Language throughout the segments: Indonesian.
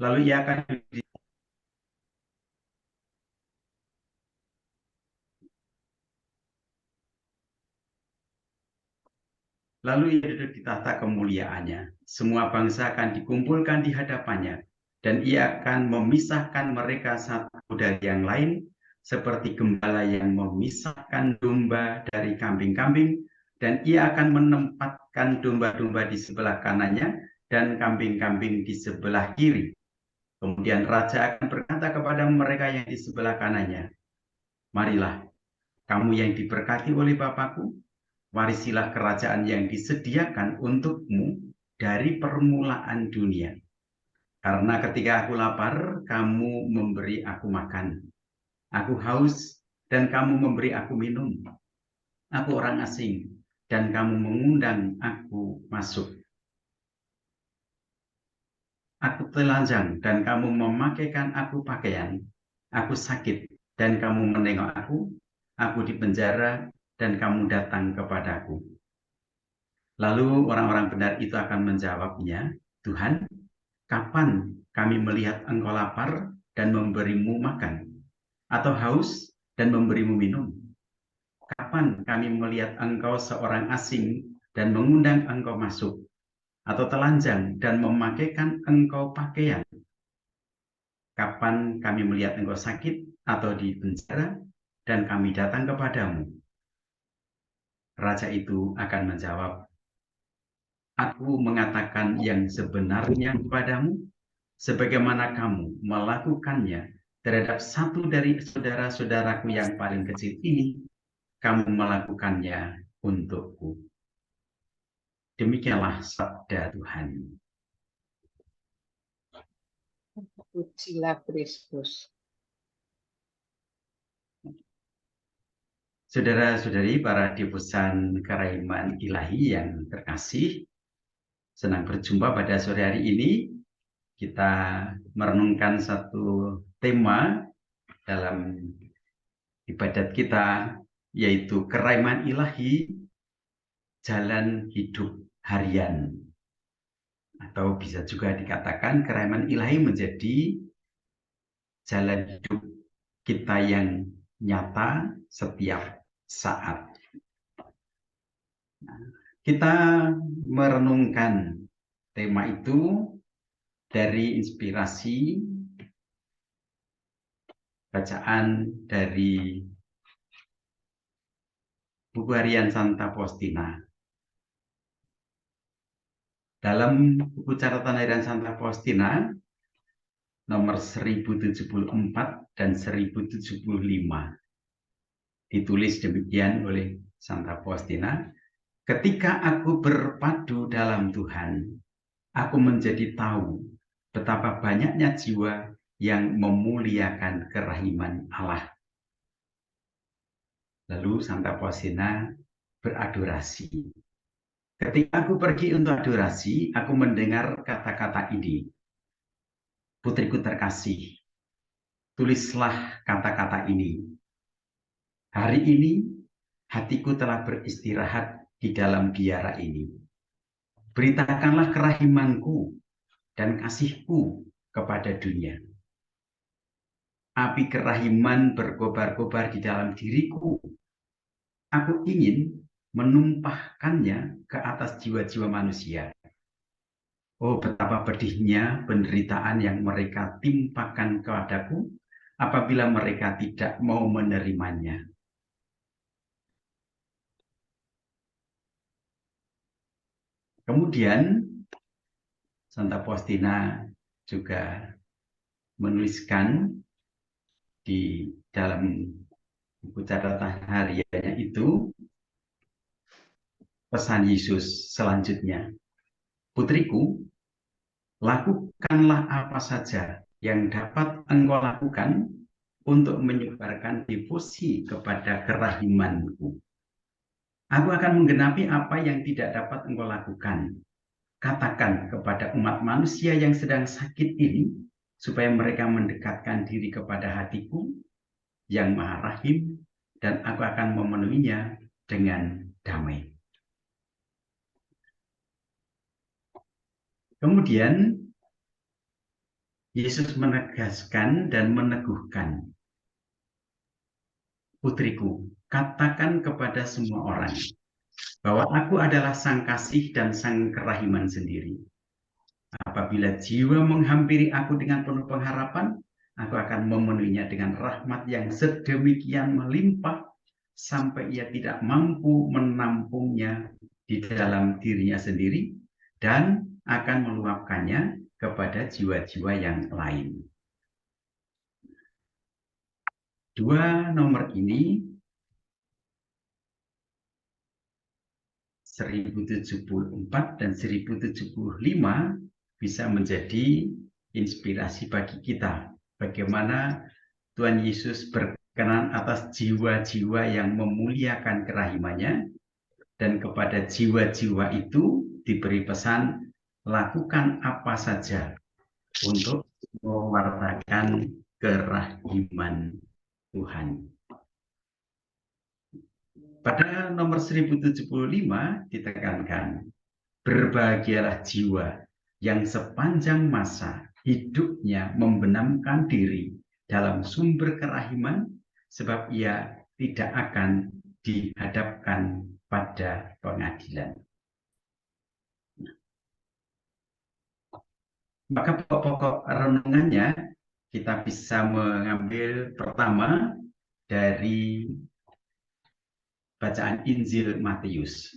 Lalu ia akan Lalu ia duduk di tahta kemuliaannya. Semua bangsa akan dikumpulkan di hadapannya, dan ia akan memisahkan mereka satu dari yang lain, seperti gembala yang memisahkan domba dari kambing-kambing, dan ia akan menempatkan domba-domba di sebelah kanannya dan kambing-kambing di sebelah kiri. Kemudian raja akan berkata kepada mereka yang di sebelah kanannya, "Marilah, kamu yang diberkati oleh Bapakku, warisilah kerajaan yang disediakan untukmu dari permulaan dunia. Karena ketika aku lapar, kamu memberi aku makan. Aku haus, dan kamu memberi aku minum. Aku orang asing, dan kamu mengundang aku masuk. Aku telanjang, dan kamu memakaikan aku pakaian. Aku sakit, dan kamu menengok aku. Aku di penjara, dan kamu datang kepadaku." Lalu orang-orang benar itu akan menjawabnya, "Tuhan, kapan kami melihat engkau lapar dan memberimu makan, atau haus dan memberimu minum? Kapan kami melihat engkau seorang asing dan mengundang engkau masuk, atau telanjang dan memakaikan engkau pakaian? Kapan kami melihat engkau sakit atau di penjara dan kami datang kepadamu?" Raja itu akan menjawab, "Aku mengatakan yang sebenarnya kepadamu, sebagaimana kamu melakukannya terhadap satu dari saudara-saudaraku yang paling kecil ini, kamu melakukannya untukku." Demikianlah sabda Tuhan. Pujilah Kristus. Saudara-saudari, para devosan keraiman ilahi yang terkasih, senang berjumpa pada sore hari ini. Kita merenungkan satu tema dalam ibadat kita, yaitu keraiman ilahi, jalan hidup harian. Atau bisa juga dikatakan keraiman ilahi menjadi jalan hidup kita yang nyata setiap saat. Kita merenungkan tema itu dari inspirasi bacaan dari buku harian Santa Faustina. Dalam buku catatan harian Santa Faustina nomor 1074 dan 1075 ditulis demikian oleh Santa Faustina, "Ketika aku berpadu dalam Tuhan, aku menjadi tahu betapa banyaknya jiwa yang memuliakan kerahiman Allah." Lalu Santa Faustina beradorasi. "Ketika aku pergi untuk adorasi, aku mendengar kata-kata ini, 'Putriku terkasih, tulislah kata-kata ini. Hari ini hatiku telah beristirahat di dalam biara ini. Beritakanlah kerahimanku dan kasihku kepada dunia. Api kerahiman berkobar-kobar di dalam diriku. Aku ingin menumpahkannya ke atas jiwa-jiwa manusia. Oh, betapa pedihnya penderitaan yang mereka timpakan kepadaku apabila mereka tidak mau menerimanya." Kemudian Santa Faustina juga menuliskan di dalam buku catatan hariannya itu pesan Yesus selanjutnya, "Putriku, lakukanlah apa saja yang dapat engkau lakukan untuk menyebarkan devosi kepada kerahimanku. Aku akan menggenapi apa yang tidak dapat engkau lakukan. Katakan kepada umat manusia yang sedang sakit ini, supaya mereka mendekatkan diri kepada hatiku yang maha rahim, dan aku akan memenuhinya dengan damai." Kemudian Yesus menegaskan dan meneguhkan, putriku, katakan kepada semua orang bahwa aku adalah sang kasih dan sang kerahiman sendiri. Apabila jiwa menghampiri aku dengan penuh pengharapan, aku akan memenuhinya dengan rahmat yang sedemikian melimpah sampai ia tidak mampu menampungnya di dalam dirinya sendiri dan akan meluapkannya kepada jiwa-jiwa yang lain. Dua nomor ini 1074 dan 1075 bisa menjadi inspirasi bagi kita. Bagaimana Tuhan Yesus berkenan atas jiwa-jiwa yang memuliakan kerahimannya, dan kepada jiwa-jiwa itu diberi pesan, lakukan apa saja untuk mewartakan kerahiman Tuhan. Pada nomor 1075 ditekankan, berbahagialah jiwa yang sepanjang masa hidupnya membenamkan diri dalam sumber kerahiman, sebab ia tidak akan dihadapkan pada pengadilan. Maka pokok-pokok renungannya kita bisa mengambil pertama dari bacaan Injil Matius.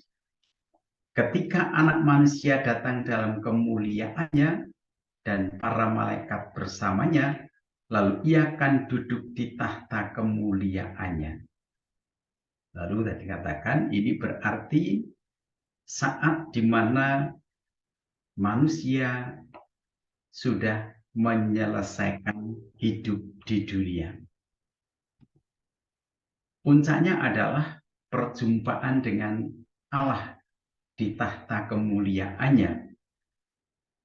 Ketika anak manusia datang dalam kemuliaannya dan para malaikat bersamanya, lalu ia akan duduk di tahta kemuliaannya. Lalu tadi katakan ini berarti saat di mana manusia sudah menyelesaikan hidup di dunia. Puncaknya adalah perjumpaan dengan Allah di tahta kemuliaannya.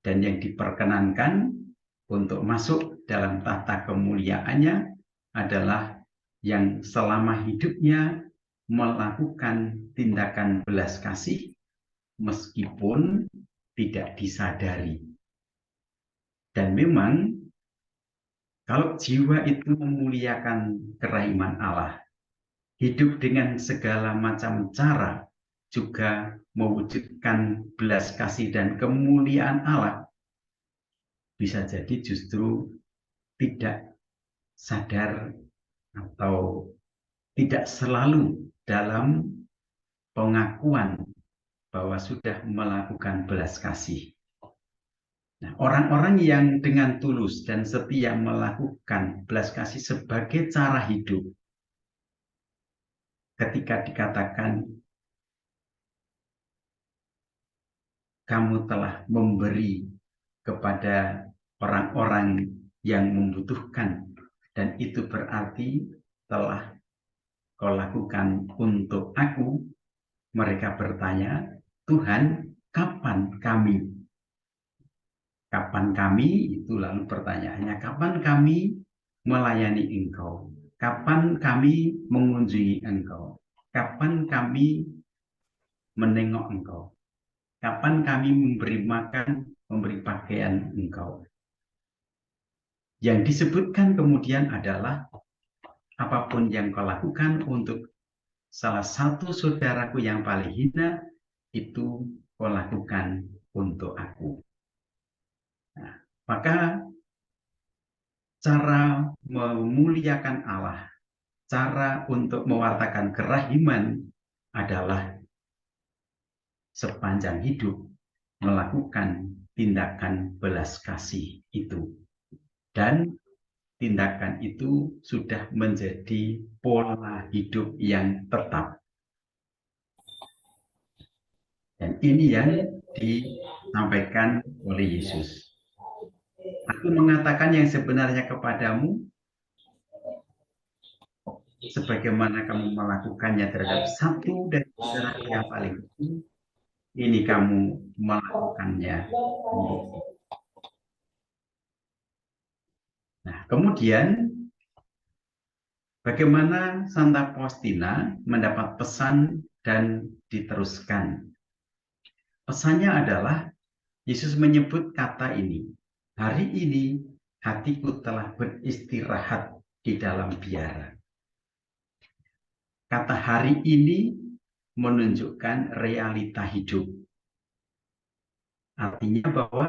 Dan yang diperkenankan untuk masuk dalam tahta kemuliaannya adalah yang selama hidupnya melakukan tindakan belas kasih meskipun tidak disadari. Dan memang kalau jiwa itu memuliakan kerahiman Allah, hidup dengan segala macam cara juga mewujudkan belas kasih dan kemuliaan Allah, bisa jadi justru tidak sadar atau tidak selalu dalam pengakuan bahwa sudah melakukan belas kasih. Nah, orang-orang yang dengan tulus dan setia melakukan belas kasih sebagai cara hidup, ketika dikatakan kamu telah memberi kepada orang-orang yang membutuhkan, dan itu berarti telah kau lakukan untuk aku, mereka bertanya, Tuhan, kapan kami? Kapan kami? Itu lalu pertanyaannya, kapan kami melayani engkau? Kapan kami mengunjungi engkau? Kapan kami menengok engkau? Kapan kami memberi makan, memberi pakaian engkau? Yang disebutkan kemudian adalah apapun yang kau lakukan untuk salah satu saudaraku yang paling hina, itu kau lakukan untuk aku. Nah, maka cara memuliakan Allah, cara untuk mewartakan kerahiman adalah sepanjang hidup melakukan tindakan belas kasih itu. Dan tindakan itu sudah menjadi pola hidup yang tetap. Dan ini yang disampaikan oleh Yesus. Aku mengatakan yang sebenarnya kepadamu, sebagaimana kamu melakukannya terhadap satu dari saudara yang paling kecil, ini kamu melakukannya untukku. Nah, kemudian bagaimana Santa Faustina mendapat pesan dan diteruskan. Pesannya adalah Yesus menyebut kata ini, hari ini hatiku telah beristirahat di dalam biara. Kata hari ini menunjukkan realita hidup. Artinya bahwa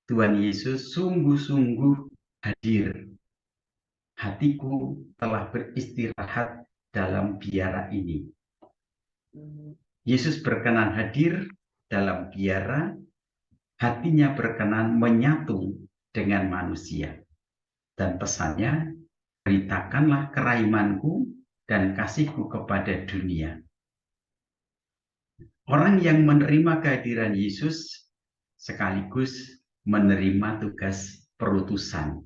Tuhan Yesus sungguh-sungguh hadir. Hatiku telah beristirahat dalam biara ini. Yesus berkenan hadir dalam biara, hatinya berkenan menyatu dengan manusia. Dan pesannya, beritakanlah kerahimanku dan kasihku kepada dunia. Orang yang menerima kehadiran Yesus sekaligus menerima tugas perutusan.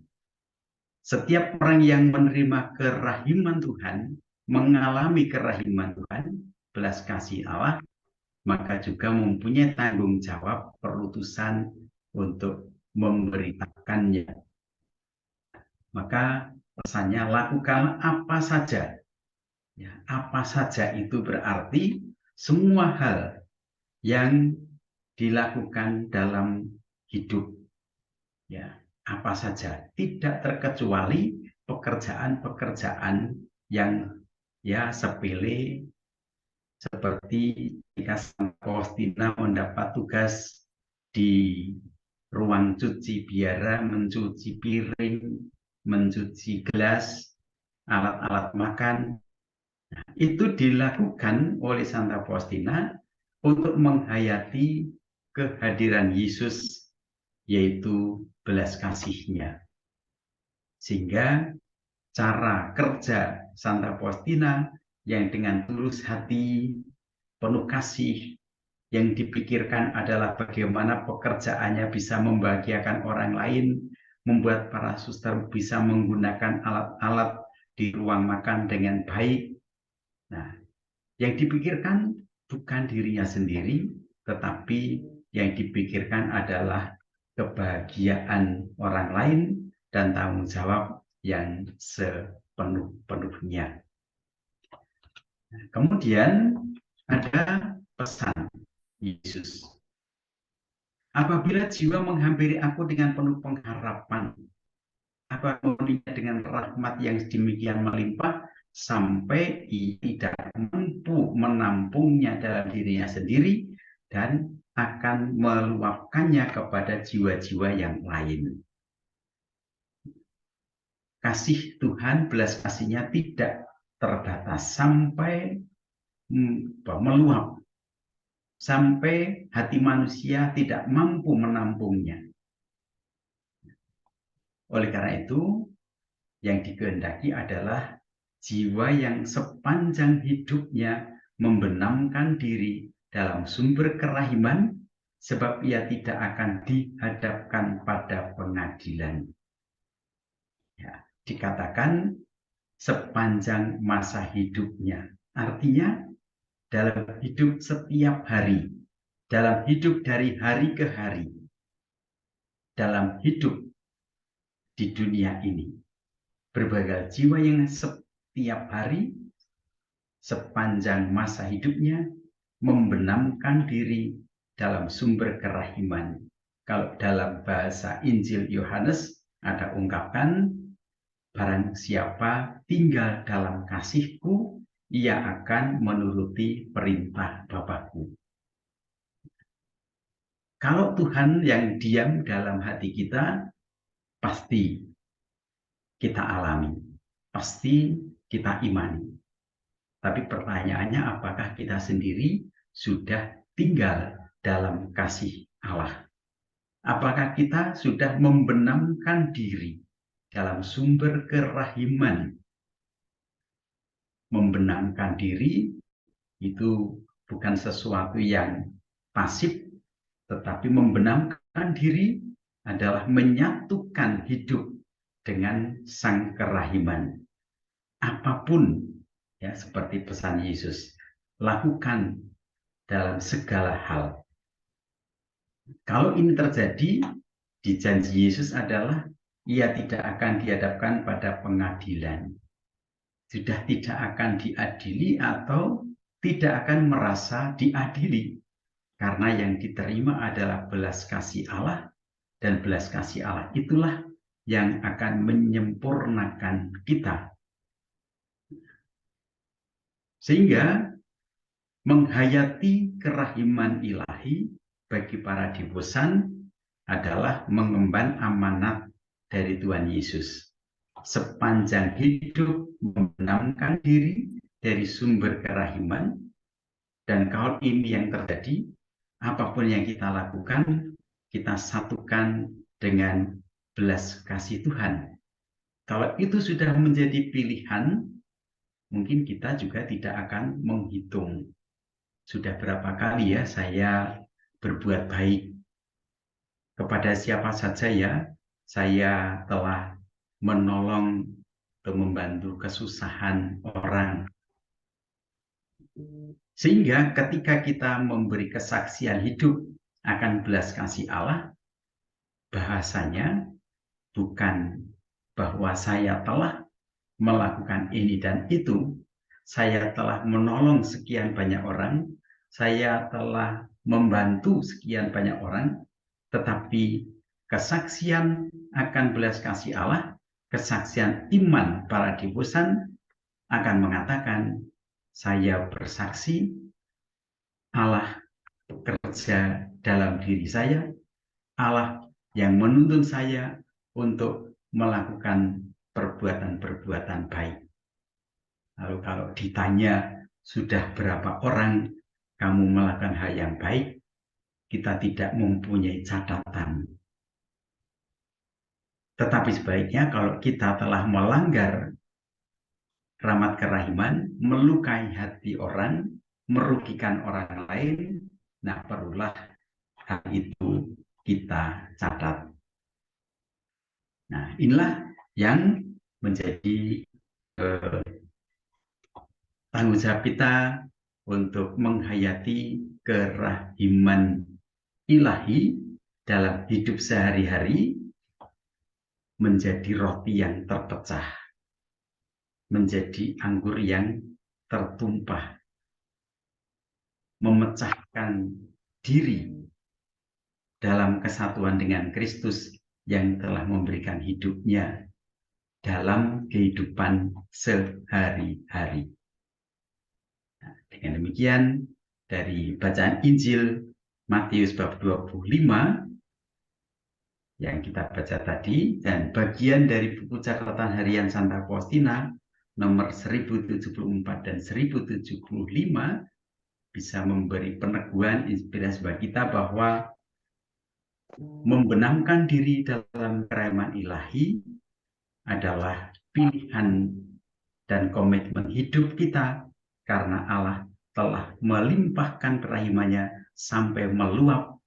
Setiap orang yang menerima kerahiman Tuhan, mengalami kerahiman Tuhan, belas kasih Allah, maka juga mempunyai tanggung jawab perutusan untuk memberitakannya. Maka pesannya, lakukan apa saja. Ya, apa saja itu berarti semua hal yang dilakukan dalam hidup. Ya, apa saja, tidak terkecuali pekerjaan-pekerjaan yang ya sepele, seperti ketika Santa Faustina mendapat tugas di ruang cuci biara, mencuci piring, mencuci gelas, alat-alat makan. Nah, itu dilakukan oleh Santa Faustina untuk menghayati kehadiran Yesus, yaitu belas kasihnya. Sehingga cara kerja Santa Faustina yang dengan tulus hati, penuh kasih, yang dipikirkan adalah bagaimana pekerjaannya bisa membahagiakan orang lain, membuat para suster bisa menggunakan alat-alat di ruang makan dengan baik. Nah, yang dipikirkan bukan dirinya sendiri, tetapi yang dipikirkan adalah kebahagiaan orang lain dan tanggung jawab yang sepenuh-penuhnya. Kemudian ada pesan Yesus. Apabila jiwa menghampiri aku dengan penuh pengharapan, aku memenuhinya dengan rahmat yang sedemikian melimpah, sampai ia tidak mampu menampungnya dalam dirinya sendiri dan akan meluapkannya kepada jiwa-jiwa yang lain. Kasih Tuhan, belas kasihnya tidak terbatas sampai meluap, sampai hati manusia tidak mampu menampungnya. Oleh karena itu, yang dikehendaki adalah jiwa yang sepanjang hidupnya membenamkan diri dalam sumber kerahiman, sebab ia tidak akan dihadapkan pada pengadilan. Ya, dikatakan sepanjang masa hidupnya. Artinya dalam hidup setiap hari, dalam hidup dari hari ke hari, dalam hidup di dunia ini. Berbagai jiwa yang setiap hari, sepanjang masa hidupnya, membenamkan diri dalam sumber kerahiman. Kalau dalam bahasa Injil Yohanes ada ungkapan, barang siapa tinggal dalam kasihku, ia akan menuruti perintah Bapakku. Kalau Tuhan yang diam dalam hati kita, pasti kita alami, pasti kita imani. Tapi pertanyaannya, apakah kita sendiri sudah tinggal dalam kasih Allah? Apakah kita sudah membenamkan diri dalam sumber kerahiman? Membenamkan diri itu bukan sesuatu yang pasif, tetapi membenamkan diri adalah menyatukan hidup dengan sang kerahiman. Apapun, ya, seperti pesan Yesus, lakukan dalam segala hal. Kalau ini terjadi, di janji Yesus adalah ia tidak akan dihadapkan pada pengadilan. Sudah tidak akan diadili atau tidak akan merasa diadili. Karena yang diterima adalah belas kasih Allah, dan belas kasih Allah itulah yang akan menyempurnakan kita. Sehingga menghayati kerahiman ilahi bagi para devosan adalah mengemban amanat dari Tuhan Yesus. Sepanjang hidup membenamkan diri dari sumber kerahiman, dan kalau ini yang terjadi, apapun yang kita lakukan, kita satukan dengan belas kasih Tuhan. Kalau itu sudah menjadi pilihan, mungkin kita juga tidak akan menghitung sudah berapa kali ya saya berbuat baik kepada siapa saja ya. Saya telah menolong atau membantu kesusahan orang. Sehingga ketika kita memberi kesaksian hidup akan belas kasih Allah, bahasanya bukan bahwa saya telah melakukan ini dan itu, saya telah menolong sekian banyak orang, saya telah membantu sekian banyak orang, tetapi kesaksian akan belas kasih Allah, kesaksian iman para devosan akan mengatakan, saya bersaksi Allah bekerja dalam diri saya, Allah yang menuntun saya untuk melakukan perbuatan-perbuatan baik. Lalu kalau ditanya sudah berapa orang kamu melakukan hal yang baik, kita tidak mempunyai catatan. Tetapi sebaiknya kalau kita telah melanggar rahmat kerahiman, melukai hati orang, merugikan orang lain, nah perlulah hal itu kita catat. Nah inilah yang menjadi tanggung jawab kita untuk menghayati kerahiman ilahi dalam hidup sehari-hari, menjadi roti yang terpecah, menjadi anggur yang tertumpah, memecahkan diri dalam kesatuan dengan Kristus yang telah memberikan hidupnya dalam kehidupan sehari-hari. Nah, dengan demikian, dari bacaan Injil Matius bab 25 yang kita baca tadi, dan bagian dari buku catatan harian Santa Faustina nomor 1074 dan 1075 bisa memberi peneguhan inspirasi bagi kita bahwa membenamkan diri dalam kerahiman ilahi adalah pilihan dan komitmen hidup kita, karena Allah telah melimpahkan kerahimannya sampai meluap,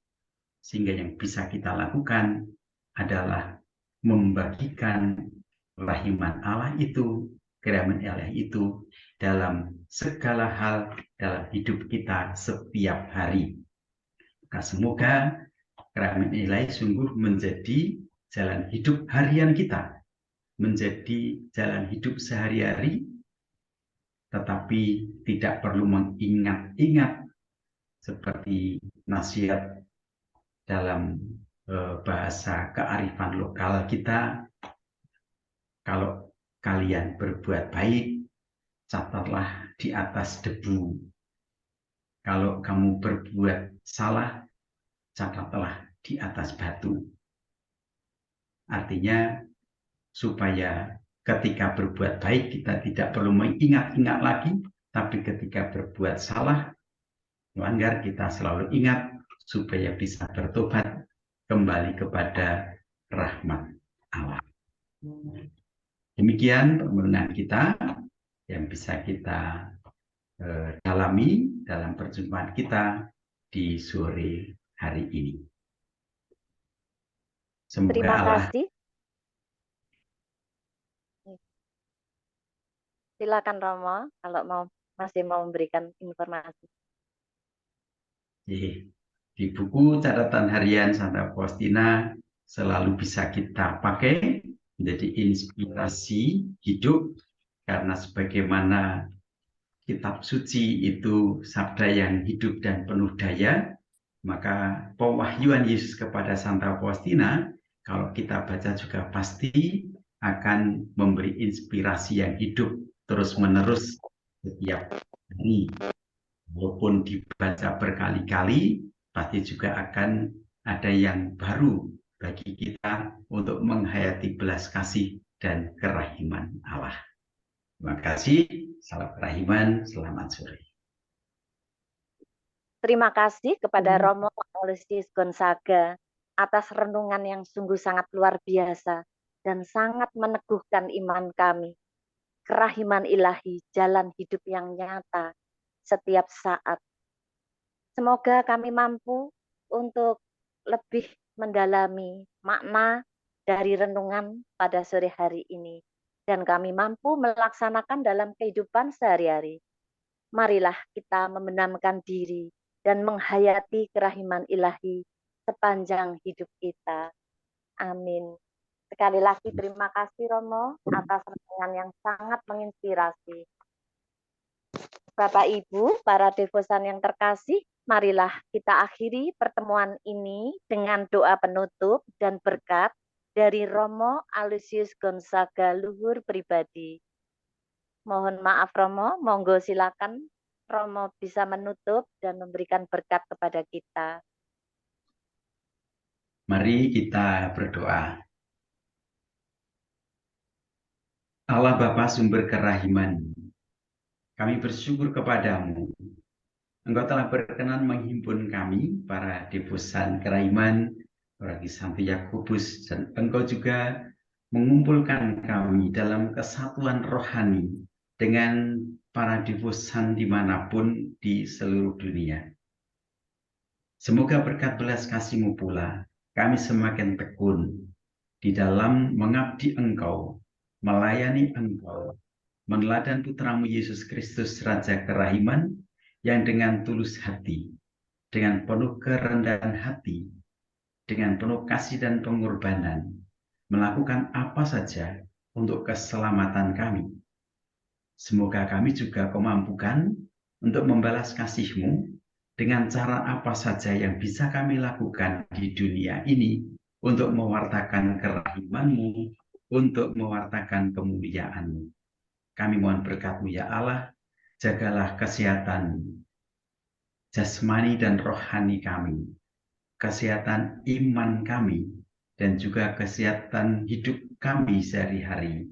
sehingga yang bisa kita lakukan adalah membagikan kerahiman Allah itu, kerahiman Allah itu dalam segala hal dalam hidup kita setiap hari. Maka semoga kerahiman ilahi sungguh menjadi jalan hidup harian kita, menjadi jalan hidup sehari-hari, tetapi tidak perlu mengingat-ingat seperti nasihat dalam bahasa kearifan lokal kita, kalau kalian berbuat baik, catatlah di atas debu. Kalau kamu berbuat salah, catatlah di atas batu. Artinya, supaya ketika berbuat baik, kita tidak perlu mengingat-ingat lagi, tapi ketika berbuat salah, melanggar, kita selalu ingat supaya bisa bertobat kembali kepada rahmat Allah. Demikian permenungan kita yang bisa kita dalami dalam perjumpaan kita di sore hari ini. Semoga Terima Allah. kasih. Silakan Romo kalau masih mau memberikan informasi. Di buku catatan harian Santa Faustina selalu bisa kita pakai menjadi inspirasi hidup, karena sebagaimana kitab suci itu sabda yang hidup dan penuh daya, maka pewahyuan Yesus kepada Santa Faustina kalau kita baca juga pasti akan memberi inspirasi yang hidup terus-menerus setiap hari. Walaupun dibaca berkali-kali, pasti juga akan ada yang baru bagi kita untuk menghayati belas kasih dan kerahiman Allah. Terima kasih, salam kerahiman, selamat sore. Terima kasih kepada Romo Aloysius Gonzaga atas renungan yang sungguh sangat luar biasa dan sangat meneguhkan iman kami. Kerahiman ilahi, jalan hidup yang nyata setiap saat. Semoga kami mampu untuk lebih mendalami makna dari renungan pada sore hari ini. Dan kami mampu melaksanakan dalam kehidupan sehari-hari. Marilah kita membenamkan diri dan menghayati kerahiman ilahi sepanjang hidup kita. Amin. Sekali lagi terima kasih Romo atas renungan yang sangat menginspirasi. Bapak Ibu, para devosan yang terkasih, marilah kita akhiri pertemuan ini dengan doa penutup dan berkat dari Romo Aloysius Gonzaga Luhur Pribadi. Mohon maaf Romo, monggo silakan Romo bisa menutup dan memberikan berkat kepada kita. Mari kita berdoa. Allah Bapa sumber kerahiman, kami bersyukur kepadamu. Engkau telah berkenan menghimpun kami, para devosan kerahiman, bagi Santo Yakobus, dan Engkau juga mengumpulkan kami dalam kesatuan rohani dengan para devosan dimanapun di seluruh dunia. Semoga berkat belas kasih-Mu pula, kami semakin tekun di dalam mengabdi Engkau, melayani Engkau, meneladan Putramu Yesus Kristus, Raja Kerahiman, yang dengan tulus hati, dengan penuh kerendahan hati, dengan penuh kasih dan pengorbanan, melakukan apa saja untuk keselamatan kami. Semoga kami juga Kau mampukan untuk membalas kasih-Mu dengan cara apa saja yang bisa kami lakukan di dunia ini untuk mewartakan kerahiman-Mu, untuk mewartakan kemuliaan-Mu. Kami mohon berkat-Mu ya Allah, jagalah kesehatan jasmani dan rohani kami, kesehatan iman kami, dan juga kesehatan hidup kami sehari-hari.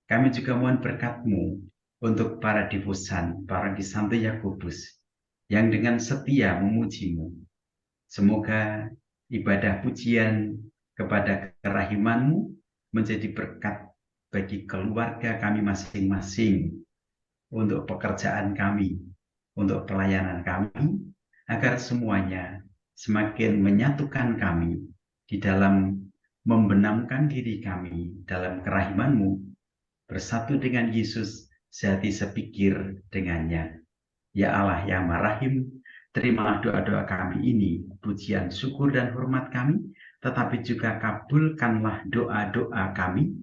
Kami juga mohon berkat-Mu untuk para devosan, para di Santo Yakobus, yang dengan setia memuji-Mu. Semoga ibadah pujian kepada kerahiman-Mu menjadi berkat bagi keluarga kami masing-masing, untuk pekerjaan kami, untuk pelayanan kami, agar semuanya semakin menyatukan kami di dalam membenamkan diri kami dalam kerahiman-Mu, bersatu dengan Yesus, sehati sepikir dengannya. Ya Allah yang Maha Rahim, terimalah doa-doa kami ini, pujian, syukur, dan hormat kami, tetapi juga kabulkanlah doa-doa kami.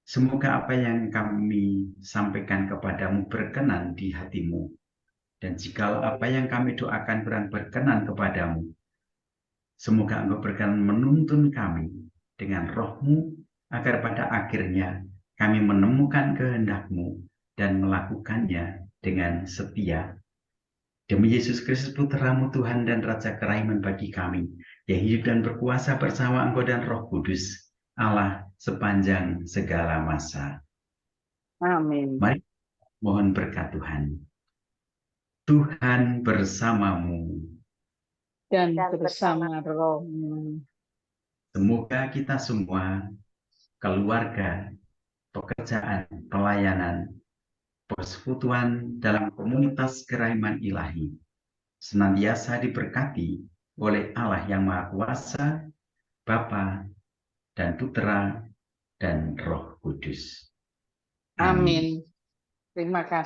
Semoga apa yang kami sampaikan kepadamu berkenan di hatimu. Dan jika apa yang kami doakan kurang berkenan kepadamu, semoga Engkau berkenan menuntun kami dengan roh-Mu, agar pada akhirnya kami menemukan kehendak-Mu dan melakukannya dengan setia. Demi Yesus Kristus Putra-Mu, Tuhan dan Raja Kerahiman bagi kami, yang hidup dan berkuasa bersama Engkau dan Roh Kudus, Allah sepanjang segala masa. Amin. Mari mohon berkat Tuhan. Tuhan bersamamu. Dan bersama roh-Mu. Semoga kita semua, keluarga, pekerjaan, pelayanan, persekutuan dalam komunitas kerahiman ilahi, senantiasa diberkati oleh Allah yang Maha Kuasa, Bapa dan Putra dan Roh Kudus. Amin. Terima kasih.